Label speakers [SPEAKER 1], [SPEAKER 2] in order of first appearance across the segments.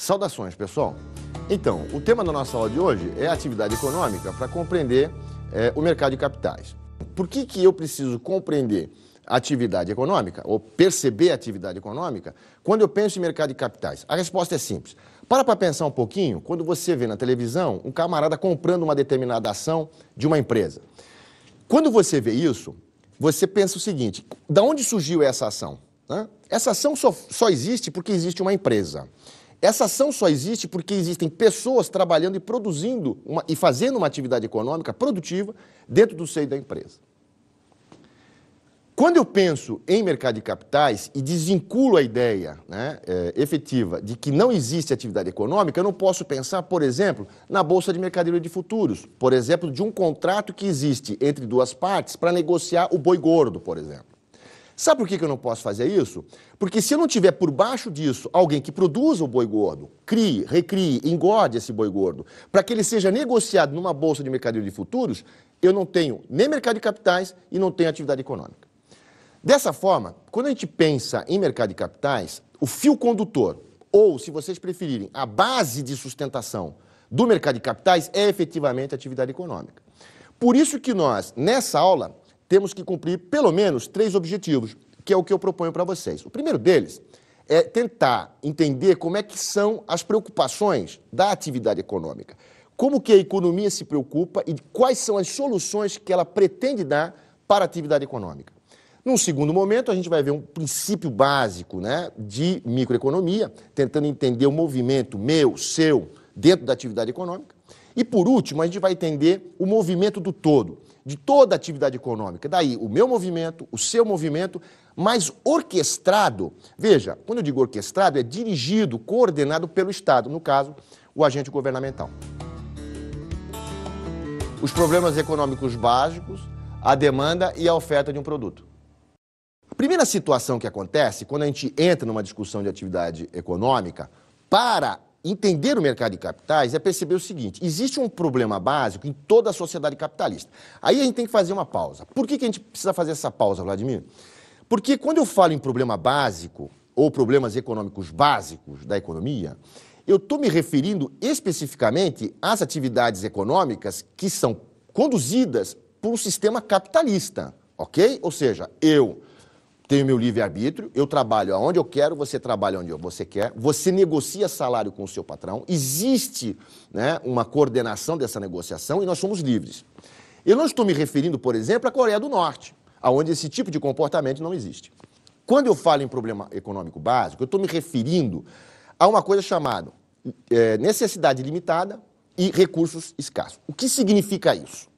[SPEAKER 1] Saudações, pessoal! Então, o tema da nossa aula de hoje é atividade econômica para compreender o mercado de capitais. Por que eu preciso compreender a atividade econômica, ou perceber a atividade econômica, quando eu penso em mercado de capitais? A resposta é simples. Para pensar um pouquinho, quando você vê na televisão um camarada comprando uma determinada ação de uma empresa. Quando você vê isso, você pensa o seguinte: da onde surgiu essa ação? Essa ação só existe porque existe uma empresa. Essa ação só existe porque existem pessoas trabalhando e produzindo e fazendo uma atividade econômica produtiva dentro do seio da empresa. Quando eu penso em mercado de capitais e desvinculo a ideia efetiva de que não existe atividade econômica, eu não posso pensar, por exemplo, na Bolsa de Mercadoria de Futuros, por exemplo, de um contrato que existe entre duas partes para negociar o boi gordo, por exemplo. Sabe por que eu não posso fazer isso? Porque se eu não tiver por baixo disso alguém que produza o boi gordo, crie, recrie, engorde esse boi gordo, para que ele seja negociado numa bolsa de mercadoria de futuros, eu não tenho nem mercado de capitais e não tenho atividade econômica. Dessa forma, quando a gente pensa em mercado de capitais, o fio condutor, ou, se vocês preferirem, a base de sustentação do mercado de capitais é efetivamente a atividade econômica. Por isso que nós, nessa aula, temos que cumprir pelo menos 3 objetivos, que é o que eu proponho para vocês. O primeiro deles é tentar entender como é que são as preocupações da atividade econômica, como que a economia se preocupa e quais são as soluções que ela pretende dar para a atividade econômica. Num segundo momento, a gente vai ver um princípio básico de microeconomia, tentando entender o movimento meu, seu, dentro da atividade econômica. E, por último, a gente vai entender o movimento do todo, de toda a atividade econômica. Daí, o meu movimento, o seu movimento, mas orquestrado. Veja, quando eu digo orquestrado, é dirigido, coordenado pelo Estado, no caso, o agente governamental. Os problemas econômicos básicos, a demanda e a oferta de um produto. A primeira situação que acontece quando a gente entra numa discussão de atividade econômica, para entender o mercado de capitais, é perceber o seguinte: existe um problema básico em toda a sociedade capitalista. Aí a gente tem que fazer uma pausa. Por que a gente precisa fazer essa pausa, Vladimir? Porque quando eu falo em problema básico, ou problemas econômicos básicos da economia, eu estou me referindo especificamente às atividades econômicas que são conduzidas por um sistema capitalista, ok? Ou seja, eu tenho meu livre-arbítrio, eu trabalho aonde eu quero, você trabalha onde você quer, você negocia salário com o seu patrão, existe uma coordenação dessa negociação e nós somos livres. Eu não estou me referindo, por exemplo, à Coreia do Norte, onde esse tipo de comportamento não existe. Quando eu falo em problema econômico básico, eu estou me referindo a uma coisa chamada necessidade limitada e recursos escassos. O que significa isso?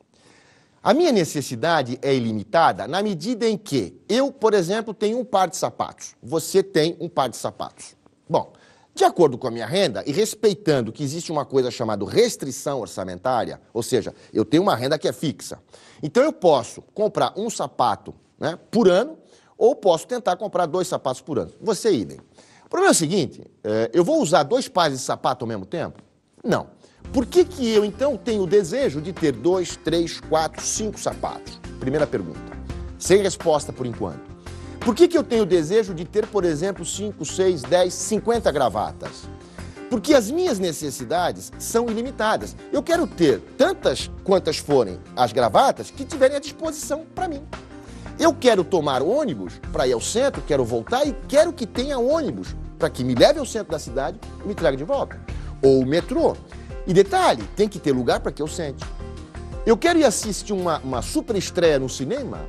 [SPEAKER 1] A minha necessidade é ilimitada na medida em que eu, por exemplo, tenho um par de sapatos. Você tem um par de sapatos. Bom, de acordo com a minha renda e respeitando que existe uma coisa chamada restrição orçamentária, ou seja, eu tenho uma renda que é fixa. Então eu posso comprar um sapato por ano ou posso tentar comprar 2 sapatos por ano. Você idem. O problema é o seguinte: eu vou usar 2 pares de sapato ao mesmo tempo? Não. Por que eu, então, tenho o desejo de ter 2, 3, 4, 5 sapatos? Primeira pergunta. Sem resposta por enquanto. Por que eu tenho o desejo de ter, por exemplo, 5, 6, 10, 50 gravatas? Porque as minhas necessidades são ilimitadas. Eu quero ter tantas quantas forem as gravatas que tiverem à disposição para mim. Eu quero tomar ônibus para ir ao centro, quero voltar e quero que tenha ônibus para que me leve ao centro da cidade e me traga de volta. Ou o metrô. E detalhe, tem que ter lugar para que eu sente. Eu quero ir assistir uma super estreia no cinema,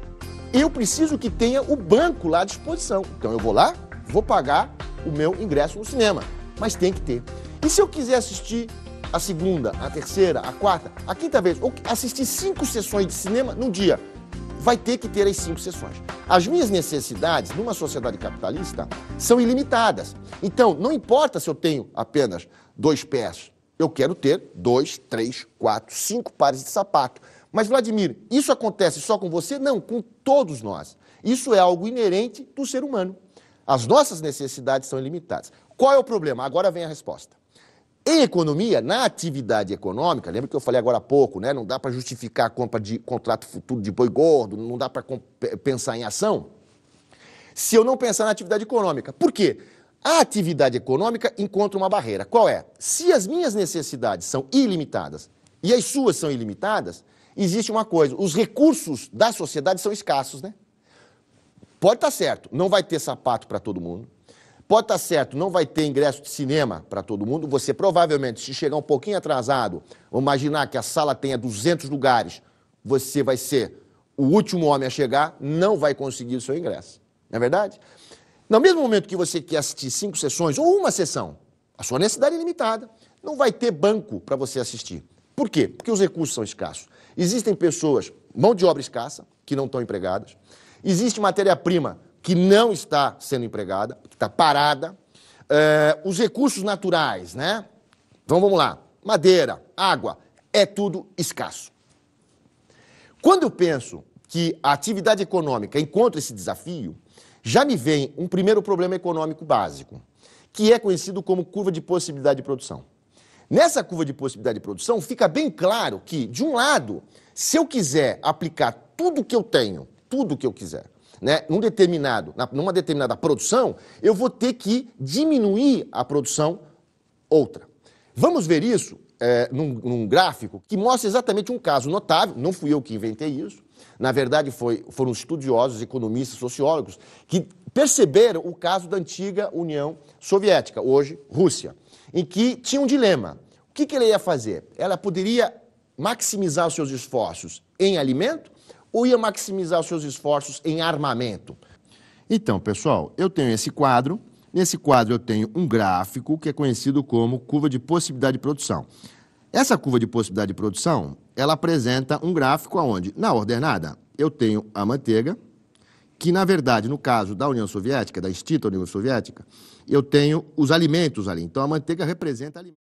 [SPEAKER 1] eu preciso que tenha o banco lá à disposição. Então eu vou lá, vou pagar o meu ingresso no cinema, mas tem que ter. E se eu quiser assistir a segunda, a terceira, a quarta, a quinta vez, ou assistir 5 sessões de cinema num dia, vai ter que ter as 5 sessões. As minhas necessidades numa sociedade capitalista são ilimitadas. Então, não importa se eu tenho apenas 2 pés, eu quero ter 2, 3, 4, 5 pares de sapato. Mas, Vladimir, isso acontece só com você? Não, com todos nós. Isso é algo inerente do ser humano. As nossas necessidades são ilimitadas. Qual é o problema? Agora vem a resposta. Em economia, na atividade econômica, lembra que eu falei agora há pouco, não dá para justificar a compra de contrato futuro de boi gordo, não dá para pensar em ação, se eu não pensar na atividade econômica. Por quê? A atividade econômica encontra uma barreira. Qual é? Se as minhas necessidades são ilimitadas e as suas são ilimitadas, existe uma coisa, os recursos da sociedade são escassos, né? Pode estar certo, não vai ter sapato para todo mundo. Pode estar certo, não vai ter ingresso de cinema para todo mundo. Você provavelmente, se chegar um pouquinho atrasado, vamos imaginar que a sala tenha 200 lugares, você vai ser o último homem a chegar, não vai conseguir o seu ingresso. Não é verdade? No mesmo momento que você quer assistir 5 sessões ou uma sessão, a sua necessidade é limitada, não vai ter banco para você assistir. Por quê? Porque os recursos são escassos. Existem pessoas, mão de obra escassa, que não estão empregadas. Existe matéria-prima que não está sendo empregada, que está parada. Os recursos naturais, né? Então vamos lá. Madeira, água, é tudo escasso. Quando eu penso que a atividade econômica encontra esse desafio, já me vem um primeiro problema econômico básico, que é conhecido como curva de possibilidade de produção. Nessa curva de possibilidade de produção, fica bem claro que, de um lado, se eu quiser aplicar tudo que eu tenho, tudo que eu quiser, né, numa determinada produção, eu vou ter que diminuir a produção outra. Vamos ver isso num gráfico que mostra exatamente um caso notável, não fui eu que inventei isso, na verdade foram estudiosos, economistas, sociólogos, que perceberam o caso da antiga União Soviética, hoje Rússia, em que tinha um dilema. O que ela ia fazer? Ela poderia maximizar os seus esforços em alimento ou ia maximizar os seus esforços em armamento? Então, pessoal, eu tenho esse quadro. Nesse quadro eu tenho um gráfico que é conhecido como curva de possibilidade de produção. Essa curva de possibilidade de produção, ela apresenta um gráfico onde, na ordenada, eu tenho a manteiga, que, na verdade, no caso da União Soviética, da extinta União Soviética, eu tenho os alimentos ali. Então, a manteiga representa alimentos.